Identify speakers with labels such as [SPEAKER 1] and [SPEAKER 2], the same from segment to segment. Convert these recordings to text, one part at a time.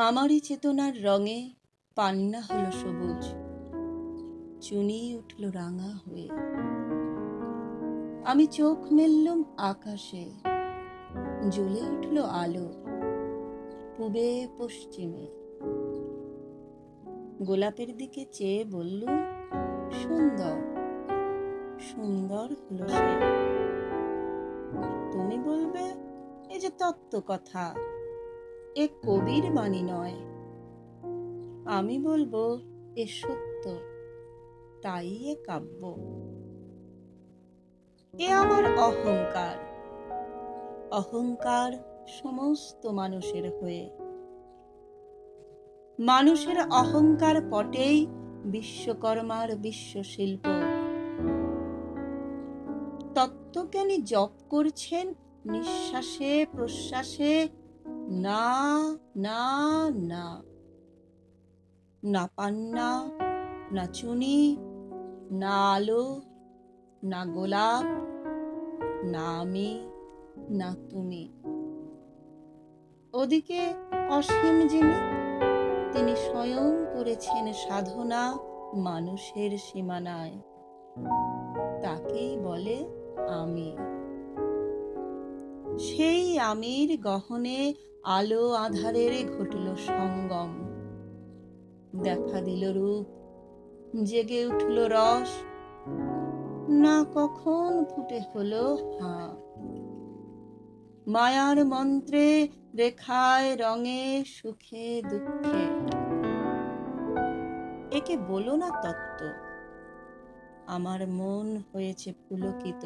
[SPEAKER 1] আমারই চেতনার রঙে পান্না হলো সবুজ, চুনি উঠল রাঙা হয়ে। আমি চোখ মেললুম আকাশে, জ্বলে উঠল আলো পূবে পশ্চিমে। গোলাপের দিকে চেয়ে বললুম, সুন্দর সুন্দর হলো সে। তুমি বলবে, এ যে তত্ত্ব কথা, এ কবির বাণী নয়। আমি বলবো, এ সত্য, তাই এ কাব্য। এ আমার অহংকার, অহংকার সমস্ত মানুষের হয়ে। মানুষের অহংকার পটেই বিশ্বকর্মার বিশ্বশিল্প। তত্ত্বজ্ঞানী জপ করছেন নিঃশ্বাসে প্রশ্বাসে, না না না। না পান্না, না চুনি, না আলো, না গোলাপ, না আমি, না তুমি। ওদিকে অসীম যিনি, তিনি স্বয়ং করেছেন সাধনা মানুষের সীমানায়। তাকেই বলে আমি। সেই আমির গহনে আলো আঁধারের ঘটল সঙ্গম। দেখা দিল রূপ, জেগে উঠল রস, না কখন ফুটে হলো হাঁ। মায়ার মন্ত্রে, রেখায় রঙে, সুখে দুঃখে। একে বলো না তত্ত্ব, আমার মন হয়েছে পুলকিত।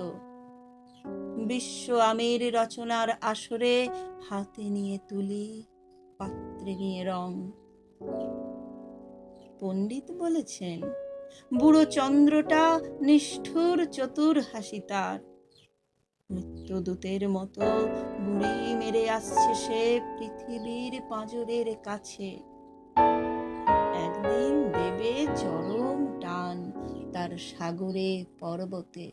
[SPEAKER 1] বিশ্ব আমির রচনার আসরে হাতে নিয়ে তুলি, পাত্রে নিয়ে রং। পণ্ডিত বলেছেন, বুড়ো চন্দ্রটা নিষ্ঠুর চতুর হাসি তার। মৃত্যুদূতের মতো বুড়ি মেরে আসছে সে পৃথিবীর পাঁজরের কাছে। একদিন দেবে চরম টান তার সাগরে পর্বতে।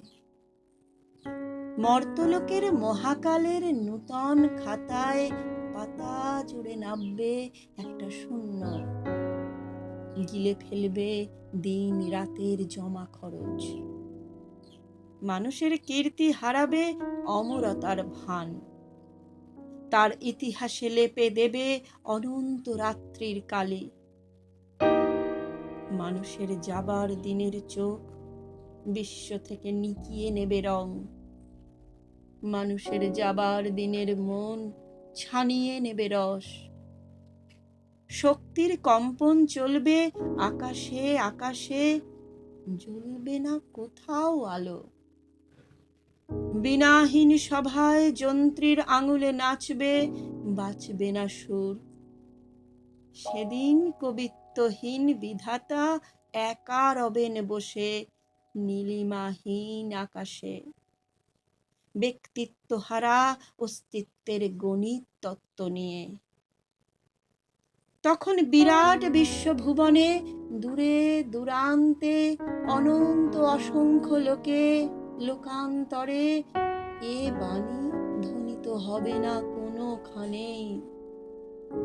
[SPEAKER 1] মর্তলোকের মহাকালের নূতন খাতায় পাতা জুড়ে নামবে একটা শূন্য, গিলে ফেলবে দিন রাতের জমা খরচ। মানুষের কীর্তি হারাবে অমরতার ভান, তার ইতিহাসে লেপে দেবে অনন্ত রাত্রির কালি। মানুষের যাবার দিনের চোখ বিশ্ব থেকে নিকিয়ে নেবে রং, মানুষের যাবার দিনের মন ছানিয়ে নেবে রস। শক্তির কম্পন চলবে আকাশে আকাশে, জ্বলবে না কোথাও আলো। বীণাহীন সভায় যন্ত্রীর আঙুলে নাচবে, বাঁচবে না সুর। সেদিন কবিত্বহীন বিধাতা একা রবেন বসে নীলিমাহীন আকাশে। ব্যক্তিত্বহারা অস্তিত্বের গণিত তত্ত্ব নিয়ে। তখন বিরাট বিশ্বভুবনে দূরে দূরান্তে অনন্ত অসংখ্য লোকে লোকান্তরে এ বাণী ধ্বনিত হবে না কোনোখানেই,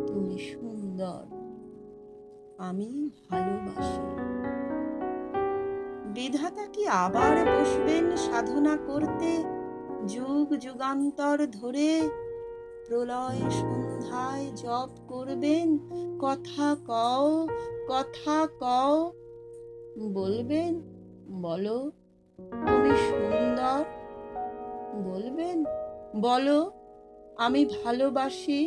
[SPEAKER 1] তুমি সুন্দর, আমি ভালোবাসি। বিধাতা কি আবার বসবেন সাধনা করতে যুগ যুগান্তর ধরে? প্রলয় সন্ধ্যায় জপ করবেন, কথা কও কথা কও। বলবেন, বলো তুমি সুন্দর। বলবেন, বলো আমি ভালোবাসি।